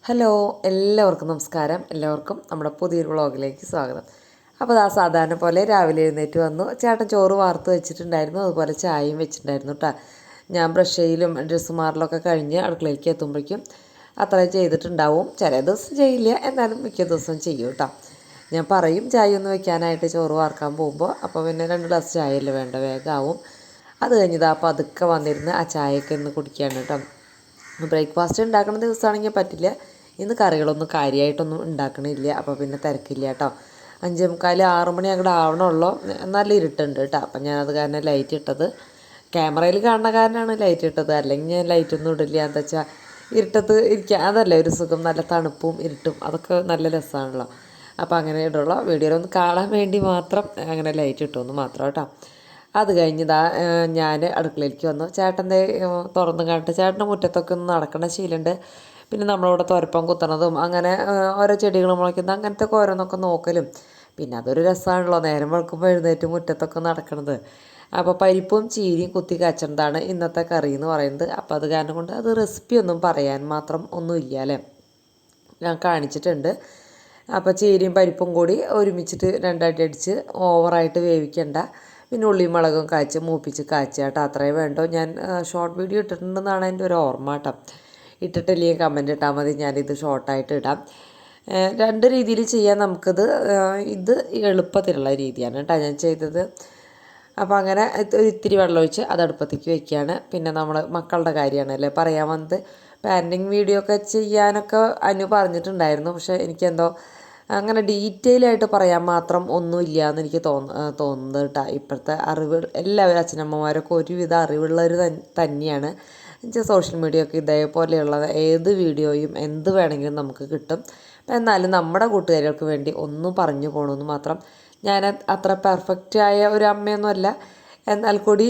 Hello, എല്ലാവർക്കും നമസ്കാരം. എല്ലാവർക്കും നമ്മുടെ പുതിയൊരു വ്ളോഗിലേക്ക് സ്വാഗതം. അപ്പോൾ ആ സാധാരണ പോലെ രാവിലെ എഴുന്നേറ്റ് വന്നു. ചേട്ടൻ ചോറ് വാർത്ത് വെച്ചിട്ടുണ്ടായിരുന്നു, അതുപോലെ ചായയും വെച്ചിട്ടുണ്ടായിരുന്നു കേട്ടോ. ഞാൻ ബ്രഷ് ചെയ്യലും ഡ്രസ്സ് മാറലൊക്കെ കഴിഞ്ഞ് അടുക്കളയിലേക്ക് എത്തുമ്പോഴേക്കും അത്രയും ചെയ്തിട്ടുണ്ടാവും. ചില ദിവസം ചെയ്യില്ല, എന്നാലും മിക്ക ദിവസവും ചെയ്യും കേട്ടോ. ഞാൻ പറയും ചായ ഒന്ന് വെക്കാനായിട്ട് ചോറ് വാർക്കാൻ പോകുമ്പോൾ, അപ്പോൾ പിന്നെ 2 ഗ്ലാസ് ചായയല്ലേ വേണ്ട, വേഗമാവും. അത് കഴിഞ്ഞതാ അപ്പോൾ അതൊക്കെ വന്നിരുന്ന് ആ ചായയൊക്കെ ഒന്ന് കുടിക്കുകയാണ് കേട്ടോ. ബ്രേക്ക്ഫാസ്റ്റ് ഉണ്ടാക്കുന്ന ദിവസമാണെങ്കിൽ പറ്റില്ല, ഇന്ന് കറികളൊന്നും കാര്യമായിട്ടൊന്നും ഉണ്ടാക്കണില്ല, അപ്പോൾ പിന്നെ തിരക്കില്ല കേട്ടോ. 5:45 6 മണി അങ്ങോട്ട് ആവണുള്ളൂ. നല്ല ഇരുട്ടുണ്ട് കേട്ടോ. അപ്പം ഞാനത് കാരണം ലൈറ്റ് ഇട്ടത്, ക്യാമറയിൽ കാണുന്ന കാരനാണ് ലൈറ്റ് ഇട്ടത്, അല്ലെങ്കിൽ ഞാൻ ലൈറ്റൊന്നും ഇടില്ല. എന്താ വെച്ചാൽ ഇരുട്ടത്ത് ഇരിക്കുക അതല്ലേ ഒരു സുഖം, നല്ല തണുപ്പും ഇരുട്ടും അതൊക്കെ നല്ല രസമാണല്ലോ. അപ്പോൾ അങ്ങനെ ഇടുള്ളൂ, വീഡിയോയിലൊന്ന് കാണാൻ വേണ്ടി മാത്രം അങ്ങനെ ലൈറ്റ് ഇട്ടുമെന്ന് മാത്രം കേട്ടോ. അത് കഴിഞ്ഞതാ ഞാൻ അടുക്കളയിലേക്ക് വന്നു. ചേട്ടൻ്റെ തുറന്ന് കണ്ടിട്ട് ചേട്ടൻ്റെ മുറ്റത്തൊക്കെ ഒന്ന് നടക്കുന്ന ശീലമുണ്ട്. പിന്നെ നമ്മളിവിടെ തുരപ്പം കുത്തണതും അങ്ങനെ ഓരോ ചെടികൾ മുളയ്ക്കുന്നത് അങ്ങനത്തെ ഒക്കെ ഓരോന്നൊക്കെ നോക്കലും പിന്നെ അതൊരു രസമാണല്ലോ, നേരം വെളുക്കുമ്പോൾ എഴുന്നേറ്റ് മുറ്റത്തൊക്കെ നടക്കണത്. അപ്പോൾ പരിപ്പും ചീരിയും കുത്തി കാച്ചണതാണ് ഇന്നത്തെ കറി എന്ന് പറയുന്നത്. അപ്പോൾ അത് കാരണം കൊണ്ട് അത് റെസിപ്പി ഒന്നും പറയാൻ മാത്രം ഒന്നും ഇല്ല അല്ലേ, ഞാൻ കാണിച്ചിട്ടുണ്ട്. അപ്പോൾ ചീരിയും പരിപ്പും കൂടി ഒരുമിച്ചിട്ട് രണ്ടായിട്ട് അടിച്ച് ഓവറായിട്ട് വേവിക്കണ്ട. പിന്നെ ഉള്ളിയും മുളകും കാച്ചി മൂപ്പിച്ച് കാച്ചുക കേട്ടോ, അത്രയേ വേണ്ടോ. ഞാൻ ഷോർട്ട് വീഡിയോ ഇട്ടിട്ടുണ്ടെന്നാണ് എൻ്റെ ഒരു ഓർമ്മ കേട്ടോ. ഇട്ടിട്ടില്ലെങ്കിൽ കമൻറ്റ് ഇട്ടാൽ മതി, ഞാനിത് ഷോർട്ടായിട്ട് ഇടാം. 2 രീതിയിൽ ചെയ്യാൻ നമുക്കിത്. ഇത് എളുപ്പത്തിലുള്ള രീതിയാണ് കേട്ടോ ഞാൻ ചെയ്തത്. അപ്പോൾ അങ്ങനെ ഒരു ഇത്തിരി വെള്ളമൊഴിച്ച് അത് അടുപ്പത്തേക്ക് വെക്കുകയാണ്. പിന്നെ നമ്മൾ മക്കളുടെ കാര്യമാണല്ലേ പറയാൻ വന്നത്. പാരൻറ്റിങ് വീഡിയോ ഒക്കെ ചെയ്യാനൊക്കെ അനു പറഞ്ഞിട്ടുണ്ടായിരുന്നു, പക്ഷേ എനിക്കെന്തോ അങ്ങനെ ഡീറ്റെയിൽ ആയിട്ട് പറയാൻ മാത്രം ഒന്നുമില്ല എന്ന് എനിക്ക് തോന്നുന്നത് കേട്ടോ. ഇപ്പോഴത്തെ അറിവ് എല്ലാവരും അച്ഛനമ്മമാരൊക്കെ ഒരുവിധ അറിവുള്ളവർ തന്നെയാണ്. എന്നുവെച്ചാൽ സോഷ്യൽ മീഡിയ ഒക്കെ ഇതേപോലെയുള്ള ഏത് വീഡിയോയും എന്ത് വേണമെങ്കിലും നമുക്ക് കിട്ടും. എന്നാലും നമ്മുടെ കൂട്ടുകാരികൾക്ക് വേണ്ടി ഒന്നും പറഞ്ഞു പോകണമെന്ന് മാത്രം. ഞാൻ അത്ര പെർഫെക്റ്റായ ഒരു അമ്മയൊന്നുമല്ല, എന്നാൽ കൂടി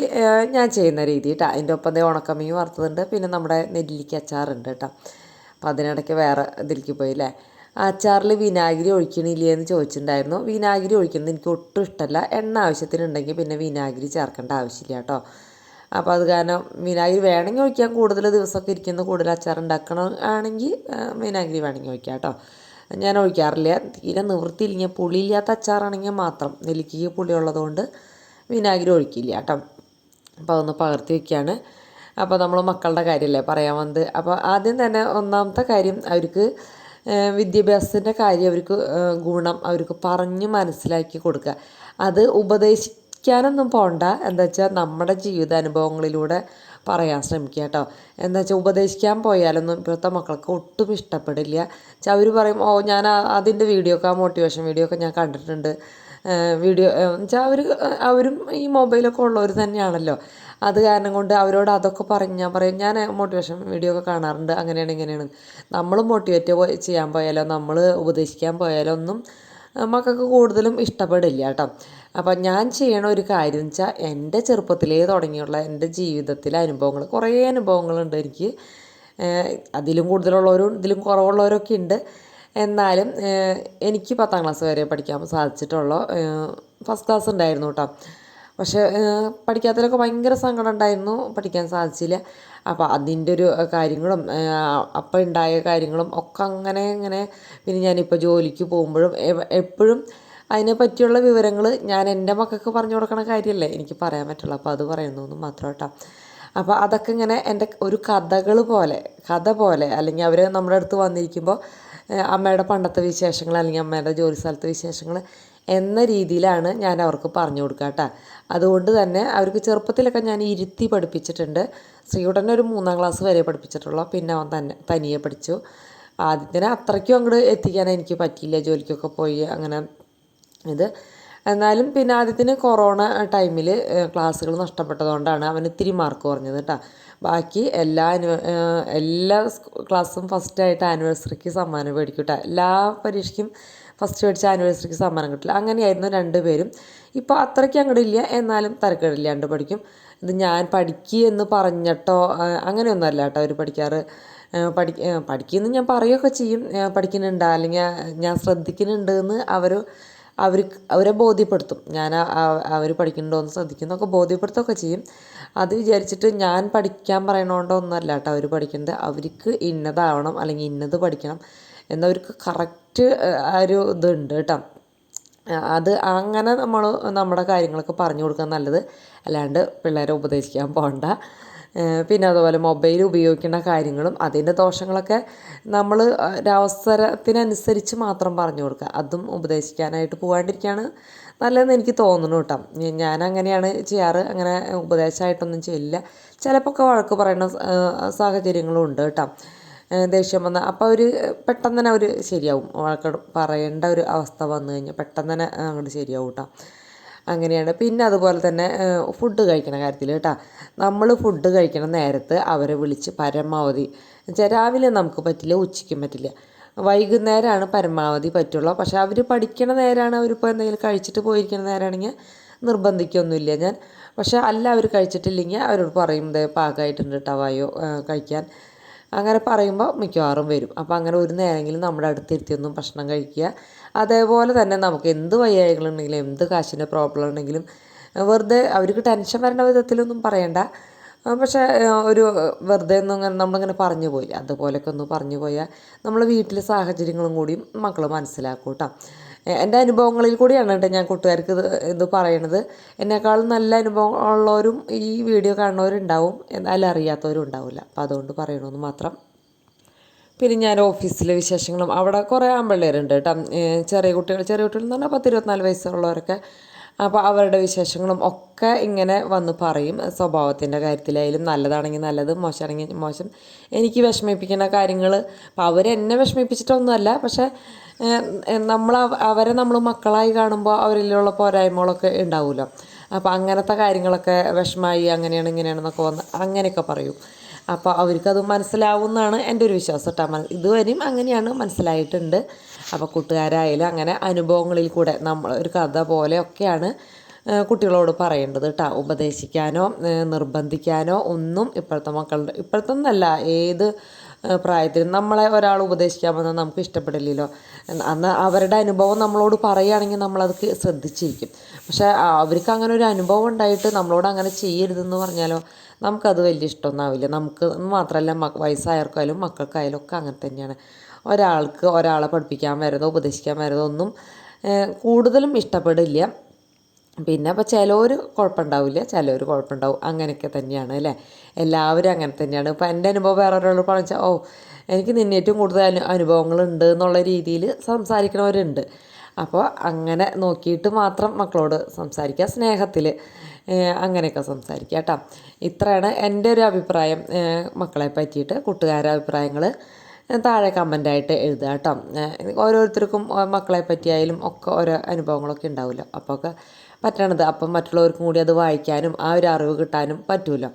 ഞാൻ ചെയ്യുന്ന രീതി കേട്ടോ. അതിൻ്റെ ഒപ്പം ഉണക്കമീൻ വറുത്തതുണ്ട്, പിന്നെ നമ്മുടെ നെല്ലിക്ക അച്ചാറുണ്ട് കേട്ടോ. അപ്പോൾ അതിനിടയ്ക്ക് വേറെ ഇതിലേക്ക് പോയില്ലേ. അച്ചാറിൽ വിനാഗിരി ഒഴിക്കണില്ലേ എന്ന് ചോദിച്ചിട്ടുണ്ടായിരുന്നു. വിനാഗിരി ഒഴിക്കുന്നത് എനിക്ക് ഒട്ടും ഇഷ്ടമല്ല. എണ്ണ ആവശ്യത്തിനുണ്ടെങ്കിൽ പിന്നെ വിനാഗിരി ചേർക്കേണ്ട ആവശ്യമില്ല കേട്ടോ. അപ്പോൾ അത് കാരണം വിനാഗിരി വേണമെങ്കിൽ ഒഴിക്കാം, കൂടുതൽ ദിവസമൊക്കെ ഇരിക്കുന്ന കൂടുതൽ അച്ചാർ ഉണ്ടാക്കണം ആണെങ്കിൽ വിനാഗിരി വേണമെങ്കിൽ ഒഴിക്കാം കേട്ടോ. ഞാൻ ഒഴിക്കാറില്ല, തീരെ നിവൃത്തിയില്ലെങ്കിൽ പുളിയില്ലാത്ത അച്ചാറാണെങ്കിൽ മാത്രം. നെല്ലിക്കയ്ക്ക് പുളി ഉള്ളതുകൊണ്ട് വിനാഗിരി ഒഴിക്കില്ല കേട്ടോ. അപ്പോൾ അതൊന്ന് പകർത്തി വയ്ക്കുകയാണ്. അപ്പോൾ നമ്മൾ മക്കളുടെ കാര്യമല്ലേ പറയാൻ വന്നത്. അപ്പോൾ ആദ്യം തന്നെ ഒന്നാമത്തെ കാര്യം, അവർക്ക് വിദ്യാഭ്യാസത്തിൻ്റെ കാര്യം അവർക്ക് ഗുണം അവർക്ക് പറഞ്ഞ് മനസ്സിലാക്കി കൊടുക്കുക. അത് ഉപദേശിക്കാനൊന്നും പോകണ്ട, എന്താ വെച്ചാൽ നമ്മുടെ ജീവിതാനുഭവങ്ങളിലൂടെ പറയാൻ ശ്രമിക്കുക കേട്ടോ. എന്താ വെച്ചാൽ ഉപദേശിക്കാൻ പോയാലൊന്നും ഇപ്പോഴത്തെ മക്കൾക്ക് ഒട്ടും ഇഷ്ടപ്പെടില്ല. അവർ പറയും, ഓ ഞാൻ അതിൻ്റെ വീഡിയോ ഒക്കെ, ആ മോട്ടിവേഷൻ വീഡിയോ ഒക്കെ ഞാൻ കണ്ടിട്ടുണ്ട്. വീഡിയോ വെച്ചാൽ അവരും ഈ മൊബൈലൊക്കെ ഉള്ളവർ തന്നെയാണല്ലോ. അത് കാരണം കൊണ്ട് അവരോട് അതൊക്കെ ഞാൻ പറയും, ഞാൻ മോട്ടിവേഷൻ വീഡിയോ ഒക്കെ കാണാറുണ്ട്, അങ്ങനെയാണ് ഇങ്ങനെയാണ്. നമ്മൾ മോട്ടിവേറ്റ് ചെയ്യാൻ പോയാലോ നമ്മൾ ഉപദേശിക്കാൻ പോയാലോ ഒന്നും മക്കൾക്ക് കൂടുതലും ഇഷ്ടപ്പെടില്ല കേട്ടോ. അപ്പം ഞാൻ ചെയ്യണ ഒരു കാര്യം എന്ന് വെച്ചാൽ എൻ്റെ ചെറുപ്പത്തിലേ തുടങ്ങിയുള്ള എൻ്റെ ജീവിതത്തിലെ അനുഭവങ്ങൾ, കുറേ അനുഭവങ്ങളുണ്ട് എനിക്ക്. അതിലും കൂടുതലുള്ളവരും ഇതിലും കുറവുള്ളവരൊക്കെ ഉണ്ട്. എന്നാലും എനിക്ക് 10ാം ക്ലാസ് വരെ പഠിക്കാൻ സാധിച്ചിട്ടുള്ളൂ. ഫസ്റ്റ് ക്ലാസ് ഉണ്ടായിരുന്നു കേട്ടോ. പക്ഷേ പഠിക്കാത്തതിലൊക്കെ ഭയങ്കര സങ്കടം ഉണ്ടായിരുന്നു, പഠിക്കാൻ സാധിച്ചില്ല. അപ്പോൾ അതിൻ്റെ ഒരു കാര്യങ്ങളും അപ്പം ഉണ്ടായ കാര്യങ്ങളും ഒക്കെ അങ്ങനെ. പിന്നെ ഞാനിപ്പോൾ ജോലിക്ക് പോകുമ്പോഴും എപ്പോഴും അതിനെ പറ്റിയുള്ള വിവരങ്ങൾ ഞാൻ എൻ്റെ മക്കൾക്ക് പറഞ്ഞു കൊടുക്കണ കാര്യമല്ലേ എനിക്ക് പറയാൻ പറ്റുള്ളൂ. അപ്പോൾ അത് പറയുന്നു മാത്രം കേട്ടോ. അപ്പോൾ അതൊക്കെ ഇങ്ങനെ എൻ്റെ ഒരു കഥ പോലെ അല്ലെങ്കിൽ അവർ നമ്മുടെ അടുത്ത് വന്നിരിക്കുമ്പോൾ അമ്മയുടെ പണ്ടത്തെ വിശേഷങ്ങൾ അല്ലെങ്കിൽ അമ്മയുടെ ജോലി സ്ഥലത്തെ വിശേഷങ്ങൾ എന്ന രീതിയിലാണ് ഞാൻ അവർക്ക് പറഞ്ഞു കൊടുക്കുക കേട്ടോ. അതുകൊണ്ട് തന്നെ അവർക്ക് ചെറുപ്പത്തിലൊക്കെ ഞാൻ ഇരുത്തി പഠിപ്പിച്ചിട്ടുണ്ട്. ശ്രീകുട്ടനെ ഒരു 3ാം ക്ലാസ് വരെ പഠിപ്പിച്ചിട്ടുള്ളൂ, പിന്നെ അവൻ തനിയെ പഠിച്ചു. ആദ്യത്തിന് അത്രയ്ക്കും അങ്ങോട്ട് എത്തിക്കാൻ എനിക്ക് പറ്റിയില്ല, ജോലിക്കൊക്കെ പോയി അങ്ങനെ ഇത്. എന്നാലും പിന്നെ ആദ്യത്തിന് കൊറോണ ടൈമിൽ ക്ലാസ്സുകൾ നഷ്ടപ്പെട്ടതുകൊണ്ടാണ് അവന് ഇത്തിരി മാർക്ക് കുറഞ്ഞത് കേട്ടോ. ബാക്കി എല്ലാ ക്ലാസ്സും ഫസ്റ്റായിട്ട് ആനിവേഴ്സറിക്ക് സമ്മാനം മേടിക്കും കേട്ടോ. എല്ലാ പരീക്ഷയ്ക്കും ഫസ്റ്റ് മേടിച്ച ആനിവേഴ്സറിക്ക് സമ്മാനം കിട്ടില്ല. അങ്ങനെയായിരുന്നു 2 പേരും. ഇപ്പോൾ അത്രയ്ക്ക് അങ്ങോട്ടില്ല, എന്നാലും തരക്കേടില്ലാണ്ട് പഠിക്കും. ഇത് ഞാൻ പഠിക്കുകയെന്ന് പറഞ്ഞിട്ടോ അങ്ങനെയൊന്നുമല്ല കേട്ടോ അവർ പഠിക്കാറ്. പഠിക്കുമെന്ന് ഞാൻ പറയുകയൊക്കെ ചെയ്യും, പഠിക്കുന്നുണ്ട് അല്ലെങ്കിൽ ഞാൻ ശ്രദ്ധിക്കുന്നുണ്ട് എന്ന് അവർ അവരെ ബോധ്യപ്പെടുത്തും. ഞാൻ അവർ പഠിക്കുന്നുണ്ടോയെന്ന് ശ്രദ്ധിക്കുന്നൊക്കെ ബോധ്യപ്പെടുത്തുകയൊക്കെ ചെയ്യും. അത് വിചാരിച്ചിട്ട് ഞാൻ പഠിക്കാൻ പറയണോണ്ടോ ഒന്നുമല്ല കേട്ടോ അവർ പഠിക്കുന്നത്. അവർക്ക് ഇന്നതാവണം അല്ലെങ്കിൽ ഇന്നത് പഠിക്കണം എന്നവർക്ക് കറക്റ്റ് ഒരു ഇതുണ്ട് കേട്ടോ. അത് അങ്ങനെ നമ്മുടെ കാര്യങ്ങളൊക്കെ പറഞ്ഞു കൊടുക്കാൻ നല്ലത്, അല്ലാണ്ട് പിള്ളേരെ ഉപദേശിക്കാൻ പോകണ്ട. പിന്നെ അതുപോലെ മൊബൈൽ ഉപയോഗിക്കുന്ന കാര്യങ്ങളും അതിൻ്റെ ദോഷങ്ങളൊക്കെ നമ്മൾ ഒരവസരത്തിനനുസരിച്ച് മാത്രം പറഞ്ഞു കൊടുക്കുക. അതും ഉപദേശിക്കാനായിട്ട് പോകാണ്ടിരിക്കുകയാണ് നല്ലതെന്ന് എനിക്ക് തോന്നുന്നു കേട്ടോ. ഞാനങ്ങനെയാണ് ചെയ്യാറ്. അങ്ങനെ ഉപദേശമായിട്ടൊന്നും ചെയ്യില്ല. ചിലപ്പോൾ ഒക്കെ വഴക്ക് പറയുന്ന സാഹചര്യങ്ങളും ഉണ്ട് കേട്ടോ. ദേഷ്യം വന്നാൽ അപ്പോൾ അവർ പെട്ടെന്ന് തന്നെ അവർ ശരിയാവും. വഴക്ക് പറയേണ്ട ഒരു അവസ്ഥ വന്നു കഴിഞ്ഞാൽ പെട്ടെന്ന് തന്നെ അങ്ങോട്ട് ശരിയാവും കേട്ടോ. അങ്ങനെയാണ്. പിന്നെ അതുപോലെ തന്നെ ഫുഡ് കഴിക്കണ കാര്യത്തിൽ കേട്ടോ, നമ്മൾ ഫുഡ് കഴിക്കണ നേരത്ത് അവരെ വിളിച്ച് പരമാവധി രാവിലെ നമുക്ക് പറ്റില്ല, ഉച്ചയ്ക്കും പറ്റില്ല, വൈകുന്നേരമാണ് പരമാവധി പറ്റുള്ളൂ. പക്ഷേ അവർ പഠിക്കണ നേരമാണ്, അവരിപ്പോൾ എന്തെങ്കിലും കഴിച്ചിട്ട് പോയിരിക്കുന്ന നേരമാണെങ്കിൽ നിർബന്ധിക്കൊന്നുമില്ല ഞാൻ. പക്ഷേ അല്ല, അവർ കഴിച്ചിട്ടില്ലെങ്കിൽ അവരോട് പറയും പാകമായിട്ടുണ്ട് കേട്ടോ, വായോ കഴിക്കാൻ. അങ്ങനെ പറയുമ്പോൾ മിക്കവാറും വരും. അപ്പോൾ അങ്ങനെ ഒരു നേരമെങ്കിലും നമ്മുടെ അടുത്തിരുത്തിയൊന്നും ഭക്ഷണം കഴിക്കുക. അതേപോലെ തന്നെ നമുക്ക് എന്ത് വയ്യായ്കളുണ്ടെങ്കിലും എന്ത് കാശിൻ്റെ പ്രോബ്ലം ഉണ്ടെങ്കിലും വെറുതെ അവർക്ക് ടെൻഷൻ വരേണ്ട വിധത്തിലൊന്നും പറയണ്ട. പക്ഷേ ഒരു വെറുതെ ഒന്നും നമ്മളിങ്ങനെ പറഞ്ഞു പോയി, അതുപോലെയൊക്കെ ഒന്ന് പറഞ്ഞു പോയാൽ നമ്മൾ വീട്ടിലെ സാഹചര്യങ്ങളും കൂടിയും മക്കൾ മനസ്സിലാക്കും കേട്ടോ. എൻ്റെ അനുഭവങ്ങളിൽ കൂടിയാണ് കേട്ടോ ഞാൻ കൂട്ടുകാർക്ക് ഇത് പറയണത്. എന്നെക്കാളും നല്ല അനുഭവം ഉള്ളവരും ഈ വീഡിയോ കാണുന്നവരുണ്ടാവും, എന്നാലും അറിയാത്തവരും ഉണ്ടാവില്ല. അപ്പം അതുകൊണ്ട് പറയണമെന്ന് മാത്രം. പിന്നെ ഞാൻ ഓഫീസിലെ വിശേഷങ്ങളും, അവിടെ കുറേ ആൺപിള്ളേരുണ്ട് കേട്ടോ, ചെറിയ കുട്ടികൾ എന്ന് പറഞ്ഞാൽ 10-24 വയസ്സുള്ളവരൊക്കെ. അപ്പോൾ അവരുടെ വിശേഷങ്ങളും ഒക്കെ ഇങ്ങനെ വന്ന് പറയും. സ്വഭാവത്തിൻ്റെ കാര്യത്തിലായാലും നല്ലതാണെങ്കിൽ നല്ലത്, മോശമാണെങ്കിൽ മോശം. എനിക്ക് വിഷമിപ്പിക്കുന്ന കാര്യങ്ങൾ, അപ്പോൾ അവരെന്നെ വിഷമിപ്പിച്ചിട്ടൊന്നുമല്ല, പക്ഷേ അവരെ നമ്മൾ മക്കളായി കാണുമ്പോൾ അവരിലുള്ള പോരായ്മകളൊക്കെ ഉണ്ടാവുമല്ലോ. അപ്പോൾ അങ്ങനത്തെ കാര്യങ്ങളൊക്കെ വിഷമമായി അങ്ങനെയാണ് ഇങ്ങനെയാണെന്നൊക്കെ വന്ന് അങ്ങനെയൊക്കെ പറയും. അപ്പോൾ അവർക്കത് മനസ്സിലാവുമെന്നാണ് എൻ്റെ ഒരു വിശ്വാസം കേട്ടോ. ഇതുവരെയും അങ്ങനെയാണ് മനസ്സിലായിട്ടുണ്ട്. അപ്പോൾ കൂട്ടുകാരായാലും അങ്ങനെ അനുഭവങ്ങളിൽ കൂടെ നമ്മൾ ഒരു കഥ പോലെയൊക്കെയാണ് കുട്ടികളോട് പറയേണ്ടത് കേട്ടോ. ഉപദേശിക്കാനോ നിർബന്ധിക്കാനോ ഒന്നും ഇപ്പോഴത്തെ ഒന്നല്ല, ഏത് പ്രായത്തിലും നമ്മളെ ഒരാൾ ഉപദേശിക്കാൻ വന്നാൽ നമുക്ക് ഇഷ്ടപ്പെടില്ലല്ലോ. അന്ന് അവരുടെ അനുഭവം നമ്മളോട് പറയുകയാണെങ്കിൽ നമ്മളത് ശ്രദ്ധിച്ചിരിക്കും. പക്ഷേ അവർക്ക് അങ്ങനെ ഒരു അനുഭവം ഉണ്ടായിട്ട് നമ്മളോട് അങ്ങനെ ചെയ്യരുതെന്ന് പറഞ്ഞാലോ നമുക്കത് വലിയ ഇഷ്ടമൊന്നും നമുക്ക് മാത്രമല്ല, വയസ്സായവർക്കായാലും മക്കൾക്കായാലും ഒക്കെ അങ്ങനെ തന്നെയാണ്. ഒരാളെ പഠിപ്പിക്കാൻ വരുന്നതോ ഉപദേശിക്കാൻ വരുന്നതോ ഒന്നും കൂടുതലും ഇഷ്ടപ്പെടില്ല. പിന്നെ അപ്പോൾ ചിലവർ കുഴപ്പമുണ്ടാവില്ല, ചിലവർ കുഴപ്പമുണ്ടാവും. അങ്ങനെയൊക്കെ തന്നെയാണ് അല്ലേ, എല്ലാവരും അങ്ങനെ തന്നെയാണ്. ഇപ്പോൾ എൻ്റെ അനുഭവം വേറെ ഒരാളോട് പറഞ്ഞാൽ എനിക്ക് നിന്നേറ്റവും കൂടുതൽ അനുഭവങ്ങളുണ്ട് എന്നുള്ള രീതിയിൽ സംസാരിക്കണവരുണ്ട്. അപ്പോൾ അങ്ങനെ നോക്കിയിട്ട് മാത്രം മക്കളോട് സംസാരിക്കുക, സ്നേഹത്തിൽ അങ്ങനെയൊക്കെ സംസാരിക്കുക കേട്ടോ. ഇത്രയാണ് എൻ്റെ ഒരു അഭിപ്രായം മക്കളെ പറ്റിയിട്ട്. കൂട്ടുകാരുടെ അഭിപ്രായങ്ങൾ താഴെ കമൻ്റായിട്ട് എഴുതുക കേട്ടോ. ഓരോരുത്തർക്കും മക്കളെ പറ്റിയായാലും ഒക്കെ ഓരോ അനുഭവങ്ങളൊക്കെ ഉണ്ടാവുമല്ലോ. അപ്പോൾ ഒക്കെ പറ്റണത് അപ്പം മറ്റുള്ളവർക്കും കൂടി അത് വായിക്കാനും ആ ഒരു അറിവ് കിട്ടാനും പറ്റുമല്ലോ.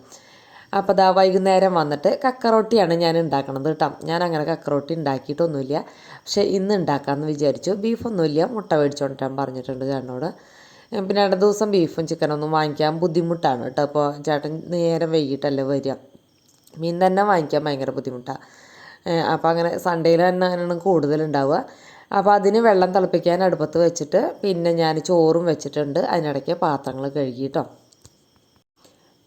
അപ്പോൾ അതാ വൈകുന്നേരം വന്നിട്ട് കക്കറോട്ടിയാണ് ഞാൻ ഉണ്ടാക്കണത് കേട്ടോ. ഞാൻ അങ്ങനെ കക്കറോട്ടി ഉണ്ടാക്കിയിട്ടൊന്നുമില്ല, പക്ഷേ ഇന്ന് ഉണ്ടാക്കാമെന്ന് വിചാരിച്ചു. ബീഫൊന്നുമില്ല, മുട്ട മേടിച്ചുകൊണ്ടിരാൻ പറഞ്ഞിട്ടുണ്ട് ചേട്ടനോട്. പിന്നെ അടുത്ത ദിവസം ബീഫും ചിക്കനൊന്നും വാങ്ങിക്കാൻ ബുദ്ധിമുട്ടാണ് കേട്ടോ. അപ്പോൾ ചേട്ടൻ നേരം വൈകിട്ടല്ലേ വരിക, മീൻ തന്നെ വാങ്ങിക്കാൻ ഭയങ്കര ബുദ്ധിമുട്ടാണ്. അപ്പോൾ അങ്ങനെ സൺഡേയിൽ തന്നെ അങ്ങനെയാണ് കൂടുതലുണ്ടാവുക. അപ്പോൾ അതിന് വെള്ളം തിളപ്പിക്കാൻ അടുപ്പത്ത് വെച്ചിട്ട് പിന്നെ ഞാൻ ചോറും വെച്ചിട്ടുണ്ട്. അതിനിടയ്ക്ക് പാത്രങ്ങൾ കഴുകി കേട്ടോ.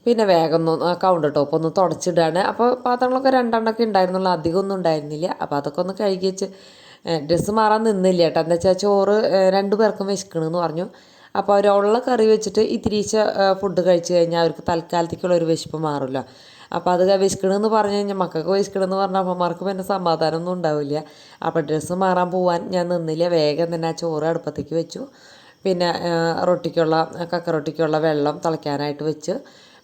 പിന്നെ വേഗം കൗണ്ടർ ടോപ്പ് ഒന്ന് തുടച്ചിടുകയാണ്. അപ്പോൾ പാത്രങ്ങളൊക്കെ 2 ഉണ്ടായിരുന്നുള്ളൂ, അധികമൊന്നും ഉണ്ടായിരുന്നില്ല. അപ്പോൾ അതൊക്കെ ഒന്ന് കഴുകി വെച്ച് ഡ്രസ്സ് മാറാൻ നിന്നില്ല കേട്ടോ. എന്താ വെച്ചാൽ ചോറ് 2 പേർക്കും വിശക്കണമെന്ന് പറഞ്ഞു. അപ്പോൾ അവരുള്ള കറി വെച്ചിട്ട് ഇത്തിരീച്ച ഫുഡ് കഴിച്ച് കഴിഞ്ഞാൽ അവർക്ക് തൽക്കാലത്തേക്കുള്ളൊരു വിശപ്പ് മാറില്ല. അപ്പോൾ അത് വിശക്കണമെന്ന് പറഞ്ഞു കഴിഞ്ഞാൽ മക്കൾക്ക് വിശക്കണമെന്ന് പറഞ്ഞാൽ അമ്മമാർക്ക് പിന്നെ സമാധാനമൊന്നും ഉണ്ടാവില്ല. അപ്പോൾ ഡ്രസ്സ് മാറാൻ പോകാൻ ഞാൻ നിന്നില്ല, വേഗം തന്നെ ആ ചോറ് അടുപ്പത്തേക്ക് വെച്ചു. പിന്നെ കക്കറൊട്ടിക്കുള്ള വെള്ളം തിളയ്ക്കാനായിട്ട് വെച്ച്.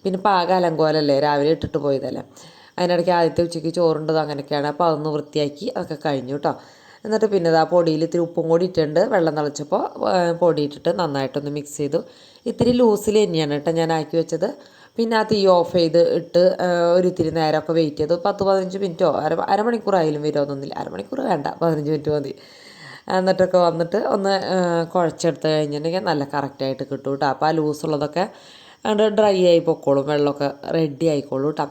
പിന്നെ പാകം അലങ്കോലല്ലേ, രാവിലെ ഇട്ടിട്ട് പോയതല്ലേ. അതിനിടയ്ക്ക് ആദ്യത്തെ ഉച്ചയ്ക്ക് ചോറുണ്ടത് അങ്ങനെയൊക്കെയാണ്. അപ്പോൾ അതൊന്ന് വൃത്തിയാക്കി അതൊക്കെ കഴിഞ്ഞു കേട്ടോ. എന്നിട്ട് പിന്നെ ആ പൊടിയിൽ ഇത്തിരി ഉപ്പും കൂടി ഇട്ടിട്ടുണ്ട്. വെള്ളം തിളച്ചപ്പോൾ പൊടി ഇട്ടിട്ട് നന്നായിട്ടൊന്ന് മിക്സ് ചെയ്തു. ഇത്തിരി ലൂസിൽ തന്നെയാണ് കേട്ടോ ഞാൻ ആക്കി വെച്ചത്. പിന്നെ ആ തീ ഓഫ് ചെയ്ത് ഇട്ട് ഇത്തിരി നേരമൊക്കെ വെയിറ്റ് ചെയ്തു. 10-15 മിനിറ്റോ അരമണിക്കൂറായാലും വരുമോന്നൊന്നുമില്ല. അരമണിക്കൂർ വേണ്ട, 15 മിനിറ്റ് മതി. എന്നിട്ടൊക്കെ വന്നിട്ട് ഒന്ന് കുഴച്ചെടുത്ത് കഴിഞ്ഞിട്ടുണ്ടെങ്കിൽ നല്ല കറക്റ്റായിട്ട് കിട്ടും കേട്ടോ. അപ്പോൾ ആ ലൂസുള്ളതൊക്കെ അത് ഡ്രൈ ആയി പൊക്കോളും, വെള്ളമൊക്കെ റെഡി ആയിക്കോളും കേട്ടോ.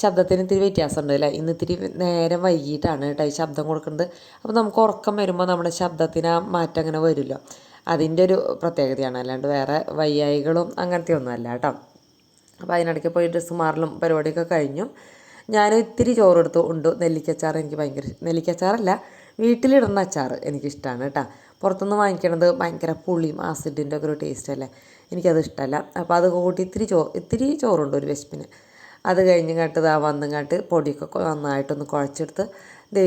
ശബ്ദത്തിന് ഇത്തിരി വ്യത്യാസമുണ്ട് അല്ലേ, ഇന്ന് ഇത്തിരി നേരം വൈകിട്ടാണ് കേട്ടോ ഈ ശബ്ദം കൊടുക്കുന്നത്. അപ്പോൾ നമുക്ക് ഉറക്കം വരുമ്പോൾ നമ്മുടെ ശബ്ദത്തിന് ആ മാറ്റം അങ്ങനെ വരുമല്ലോ. അതിൻ്റെ ഒരു പ്രത്യേകതയാണ്, അല്ലാണ്ട് വേറെ വയ്യായികളും അങ്ങനത്തെ ഒന്നുമല്ല കേട്ടോ. അപ്പോൾ അതിനിടയ്ക്ക് പോയി ഡ്രസ്സ് മാറലും പരിപാടിയൊക്കെ കഴിഞ്ഞു. ഞാൻ ഇത്തിരി ചോറെടുത്തു ഉണ്ട്. നെല്ലിക്കച്ചാർ എനിക്ക് ഭയങ്കര, നെല്ലിക്കച്ചാറല്ല, വീട്ടിലിടുന്ന അച്ചാർ എനിക്കിഷ്ടമാണ് കേട്ടോ. പുറത്തുനിന്ന് വാങ്ങിക്കണത് ഭയങ്കര പുളിയും ആസിഡിൻ്റെ ഒക്കെ ഒരു ടേസ്റ്റ് അല്ലേ, എനിക്കത് ഇഷ്ടമല്ല. അപ്പോൾ അത് കൂട്ടി ഇത്തിരി ചോറുണ്ട് ഒരു വിശപ്പിന്. അത് കഴിഞ്ഞിങ്ങോട്ട് വന്നിങ്ങോട്ട് പൊടിയൊക്കെ നന്നായിട്ടൊന്ന് കുഴച്ചെടുത്ത്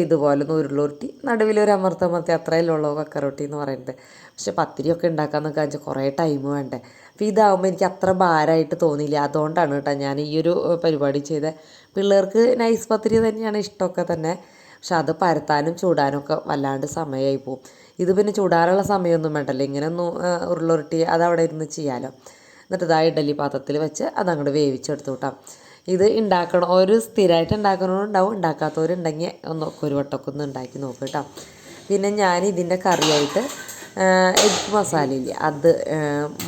ഇതുപോലെ ഒന്ന് ഉരുളുരുട്ടി നടുവിലൊരു അമർത്തി അത്രയല്ലേ ഉള്ളൂ കക്കറൊട്ടി എന്ന് പറയുന്നത്. പക്ഷെ പത്തിരിയൊക്കെ ഉണ്ടാക്കാമെന്നൊക്കെ വെച്ചാൽ കുറേ ടൈം വേണ്ടേ. അപ്പോൾ ഇതാകുമ്പോൾ എനിക്ക് അത്ര ഭാരമായിട്ട് തോന്നിയില്ല. അതുകൊണ്ടാണ് കേട്ടോ ഞാൻ ഈ ഒരു പരിപാടി ചെയ്തത്. പിള്ളേർക്ക് നൈസ് പത്തിരി തന്നെയാണ് ഇഷ്ടമൊക്കെ തന്നെ, പക്ഷെ അത് പരത്താനും ചൂടാനും ഒക്കെ വല്ലാണ്ട് സമയമായി പോവും. ഇത് പിന്നെ ചൂടാനുള്ള സമയമൊന്നും വേണ്ടല്ലോ, ഇങ്ങനെ ഒന്ന് ഉരുളുരുട്ടി അതവിടെ ഇരുന്ന് ചെയ്യാമല്ലോ. എന്നിട്ട് ഇതാ ഇഡലി പാത്രത്തിൽ വെച്ച് അതങ്ങോട്ട് വേവിച്ചെടുത്തു കേട്ടോ. ഇത് ഉണ്ടാക്കണം, ഒരു സ്ഥിരമായിട്ട് ഉണ്ടാക്കുന്നവരുണ്ടാവും, ഉണ്ടാക്കാത്തവരുണ്ടെങ്കിൽ ഒരു വട്ടമൊക്കെ ഒന്ന് ഉണ്ടാക്കി നോക്കുക കേട്ടോ. പിന്നെ ഞാൻ ഇതിൻ്റെ കറിയായിട്ട് എഗ് മസാലയില്ലേ, അത്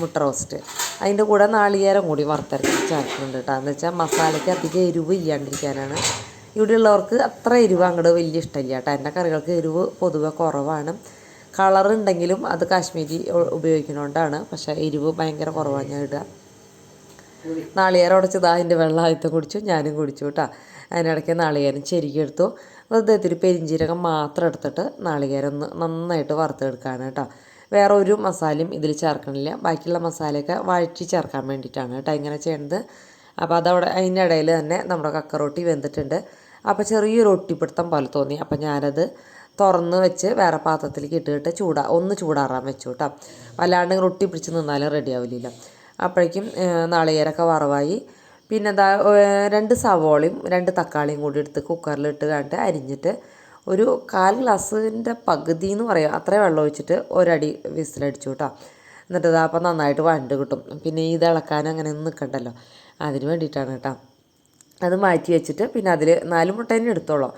മുട്ട റോസ്റ്റ്, അതിൻ്റെ കൂടെ നാളികേരം കൂടി വറുത്തരച്ച് ചേർക്കുന്നുണ്ട് കേട്ടോ. എന്ന് വെച്ചാൽ മസാലയ്ക്ക് അധികം എരിവ് ഇല്ലാണ്ടിരിക്കാനാണ്. ഇവിടെയുള്ളവർക്ക് അത്ര എരിവ് അങ്ങോട്ട് വലിയ ഇഷ്ടമില്ല കേട്ടോ. എൻ്റെ കറികൾക്ക് എരിവ് പൊതുവെ കുറവാണ്. കളറുണ്ടെങ്കിലും അത് കാശ്മീരി ഉപയോഗിക്കുന്നതുകൊണ്ടാണ്, പക്ഷേ എരിവ് ഭയങ്കര കുറവാണ് ഞാൻ ഇടുക. നാളികേരം ഉടച്ചത് അതിൻ്റെ വെള്ളം ആദ്യത്തെ കുടിച്ചു, ഞാനും കുടിച്ചു കേട്ടോ. അതിനിടയ്ക്ക് നാളികേരം ചെരുകിയെടുത്തു. വെറുതെ ഇത്തിരി പെരിഞ്ചീരകം മാത്രം എടുത്തിട്ട് നാളികേരം ഒന്ന് നന്നായിട്ട് വറുത്തെടുക്കുകയാണ് കേട്ടോ. വേറെ ഒരു മസാലയും ഇതിൽ ചേർക്കണില്ല, ബാക്കിയുള്ള മസാലയൊക്കെ വഴറ്റി ചേർക്കാൻ വേണ്ടിയിട്ടാണ് കേട്ടോ ഇങ്ങനെ ചെയ്യേണ്ടത്. അപ്പോൾ അതവിടെ അതിൻ്റെ ഇടയിൽ തന്നെ നമ്മുടെ കക്കറൊട്ടി വെന്തിട്ടുണ്ട്. അപ്പോൾ ചെറിയൊരു ഒട്ടിപ്പിടുത്തം പോലെ തോന്നി. അപ്പോൾ ഞാനത് തുറന്ന് വെച്ച് വേറെ പാത്രത്തിലേക്ക് ഇട്ടിട്ട് ഒന്ന് ചൂടാറാൻ വെച്ചു കേട്ടോ. വല്ലാണ്ട് റൊട്ടി പിടിച്ച് നിന്നാലും റെഡി ആവില്ല. അപ്പോഴേക്കും നാളികേരമൊക്കെ വറവായി. പിന്നെ എന്താ 2 സവോളയും 2 തക്കാളിയും കൂടി എടുത്ത് കുക്കറിലിട്ട് കണ്ട് അരിഞ്ഞിട്ട് ഒരു 1/4 ഗ്ലാസിൻ്റെ പകുതി എന്ന് പറയാം അത്രയും വെള്ളം ഒഴിച്ചിട്ട് ഒരടി വിസിലടിച്ചു കേട്ടോ. എന്നിട്ട് ഇതാ അപ്പം നന്നായിട്ട് വണ്ട് കിട്ടും. പിന്നെ ഇത് ഇളക്കാൻ അങ്ങനെ ഒന്നും നിൽക്കണ്ടല്ലോ, അതിന് വേണ്ടിയിട്ടാണ് കേട്ടോ. അത് മാറ്റി വെച്ചിട്ട് പിന്നെ അതിൽ 4 മുട്ട തന്നെ എടുത്തോളൂ,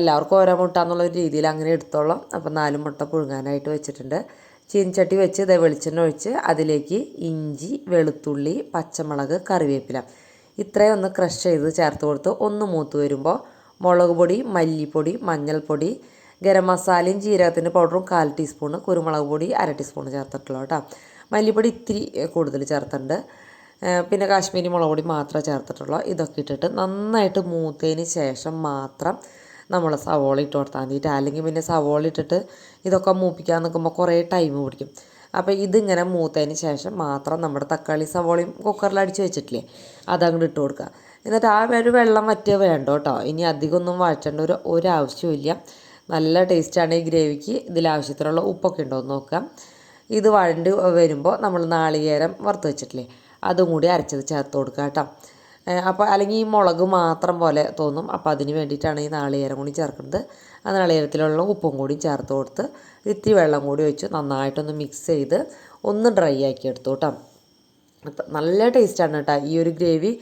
എല്ലാവർക്കും ഓരോ മുട്ട എന്നുള്ള രീതിയിൽ അങ്ങനെ എടുത്തോളാം. അപ്പോൾ 4 മുട്ട പുഴുങ്ങാനായിട്ട് വെച്ചിട്ടുണ്ട്. ചീനിച്ചട്ടി വെച്ച് വെളിച്ചെണ്ണ ഒഴിച്ച് അതിലേക്ക് ഇഞ്ചി, വെളുത്തുള്ളി, പച്ചമുളക്, കറിവേപ്പില ഇത്രയും ഒന്ന് ക്രഷ് ചെയ്ത് ചേർത്ത് കൊടുത്ത് ഒന്ന് മൂത്ത് വരുമ്പോൾ മുളക് പൊടി, മല്ലിപ്പൊടി, മഞ്ഞൾപ്പൊടി, ഗരം മസാലയും ജീരകത്തിൻ്റെ പൗഡറും 1/4 ടീസ്പൂണ്, കുരുമുളക് പൊടി 1/2 ടീസ്പൂണ് ചേർത്തിട്ടുള്ളൂ കേട്ടോ. മല്ലിപ്പൊടി ഇത്തിരി കൂടുതൽ ചേർത്തിട്ടുണ്ട്. പിന്നെ കാശ്മീരി മുളക് പൊടി മാത്രമേ ചേർത്തിട്ടുള്ളൂ. ഇതൊക്കെ ഇട്ടിട്ട് നന്നായിട്ട് മൂത്തതിന് ശേഷം മാത്രം നമ്മൾ സവോള ഇട്ട് കൊടുത്താൽ മതിയിട്ട്. അല്ലെങ്കിൽ പിന്നെ സവോള ഇട്ടിട്ട് ഇതൊക്കെ മൂപ്പിക്കാൻ നിൽക്കുമ്പോൾ കുറേ ടൈം പിടിക്കും. അപ്പോൾ ഇതിങ്ങനെ മൂത്തതിന് ശേഷം മാത്രം നമ്മുടെ തക്കാളി സവോളയും കുക്കറിൽ അടിച്ച് വെച്ചിട്ടില്ലേ അതങ്ങോട്ട് ഇട്ട് കൊടുക്കുക. എന്നിട്ട് ആ ഒരു വെള്ളം വറ്റിയ വേണ്ട കേട്ടോ. ഇനി അധികമൊന്നും വഴറ്റേണ്ട ഒരാവശ്യമില്ല. നല്ല ടേസ്റ്റാണ് ഈ ഗ്രേവിക്ക്. ഇതിലാവശ്യത്തിനുള്ള ഉപ്പൊക്കെ ഉണ്ടോ എന്ന് നോക്കാം. ഇത് വഴണ്ട് വരുമ്പോൾ നമ്മൾ നാളികേരം വറുത്ത് വെച്ചിട്ടില്ലേ അതും കൂടി അരച്ചത് ചേർത്ത് കൊടുക്കുക കേട്ടോ. അപ്പോൾ അല്ലെങ്കിൽ ഈ മുളക് മാത്രം പോലെ തോന്നും. അപ്പോൾ അതിന് വേണ്ടിയിട്ടാണ് ഈ നാളികേരം കൂടി ചേർക്കുന്നത്. ആ നാളികേരത്തിലുള്ള ഉപ്പും കൂടി ചേർത്ത് കൊടുത്ത് ഇത്തിരി വെള്ളം കൂടി വെച്ച് നന്നായിട്ടൊന്ന് മിക്സ് ചെയ്ത് ഒന്ന് ഡ്രൈ ആക്കി എടുത്തു കേട്ടോ. നല്ല ടേസ്റ്റാണ് കേട്ടോ ഈ ഒരു ഗ്രേവി.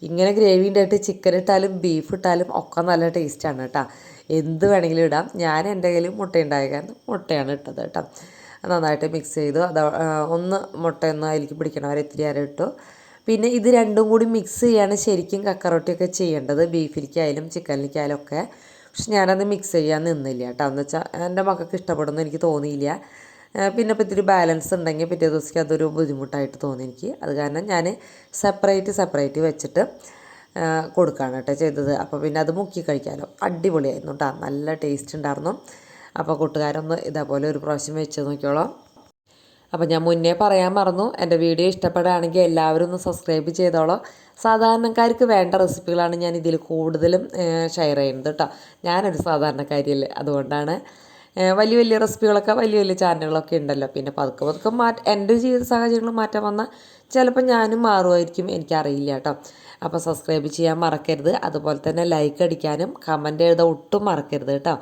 ഇങ്ങനെ ഗ്രേവി ഉണ്ടായിട്ട് ചിക്കൻ ഇട്ടാലും ബീഫ് ഇട്ടാലും ഒക്കെ നല്ല ടേസ്റ്റാണ് കേട്ടോ. എന്ത് വേണമെങ്കിലും ഇടാം. ഞാൻ എൻ്റെ കയ്യിൽ മുട്ട ഉണ്ടായ കാരണം മുട്ടയാണ് ഇട്ടത് കേട്ടോ. നന്നായിട്ട് മിക്സ് ചെയ്തു. അത് ഒന്ന് മുട്ടയൊന്ന് അതിലേക്ക് പിടിക്കണ വരെ ഇത്തിരി അര ഇട്ടു. പിന്നെ ഇത് രണ്ടും കൂടി മിക്സ് ചെയ്യാണ് ശരിക്കും കക്കറൊട്ടിയൊക്കെ ചെയ്യേണ്ടത്, ബീഫിലേക്കായാലും ചിക്കനിലേക്കായാലും ഒക്കെ. പക്ഷെ ഞാനത് മിക്സ് ചെയ്യാൻ നിന്നില്ല കേട്ടോ. എന്ന് വെച്ചാൽ എൻ്റെ മക്കൾക്ക് ഇഷ്ടപ്പെടുമെന്ന് എനിക്ക് തോന്നിയില്ല. പിന്നെ ഇപ്പോൾ ഇത്തിരി ബാലൻസ് ഉണ്ടെങ്കിൽ പിറ്റേ ദിവസത്തേക്ക് അതൊരു ബുദ്ധിമുട്ടായിട്ട് തോന്നി എനിക്ക്. അത് കാരണം ഞാൻ സെപ്പറേറ്റ് വെച്ചിട്ട് കൊടുക്കുകയാണ് കേട്ടോ ചെയ്തത്. അപ്പോൾ പിന്നെ അത് മുക്കി കഴിക്കാമല്ലോ. അടിപൊളിയായിരുന്നു കേട്ടോ, നല്ല ടേസ്റ്റ് ഉണ്ടായിരുന്നു. അപ്പോൾ കൂട്ടുകാരൊന്ന് ഇതേപോലെ ഒരു പ്രാവശ്യം വെച്ച് നോക്കിയോളാം. അപ്പോൾ ഞാൻ മുന്നേ പറയാൻ മറന്നു, എൻ്റെ വീഡിയോ ഇഷ്ടപ്പെടുകയാണെങ്കിൽ എല്ലാവരും ഒന്ന് സബ്സ്ക്രൈബ് ചെയ്തോളൂ. സാധാരണക്കാർക്ക് വേണ്ട റെസിപ്പികളാണ് ഞാൻ ഇതിൽ കൂടുതലും ഷെയർ ചെയ്യുന്നത് കേട്ടോ. ഞാനൊരു സാധാരണക്കാരിയല്ലേ, അതുകൊണ്ടാണ്. വലിയ വലിയ റെസിപ്പികളൊക്കെ വലിയ വലിയ ചാനലുകളൊക്കെ ഉണ്ടല്ലോ. പിന്നെ പതുക്കെ എൻ്റെ ജീവിത സാഹചര്യങ്ങൾ മാറ്റം വന്നാൽ ചിലപ്പോൾ ഞാനും മാറുമായിരിക്കും, എനിക്കറിയില്ല കേട്ടോ. അപ്പോൾ സബ്സ്ക്രൈബ് ചെയ്യാൻ മറക്കരുത്. അതുപോലെ തന്നെ ലൈക്ക് അടിക്കാനും കമൻറ്റ് എഴുതാൻ ഒട്ടും മറക്കരുത് കേട്ടോ.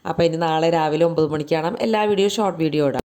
അപ്പോൾ ഇനി നാളെ രാവിലെ 9 മണിക്ക് കാണാം. എല്ലാ വീഡിയോ ഷോർട്ട് വീഡിയോ ഇടാം.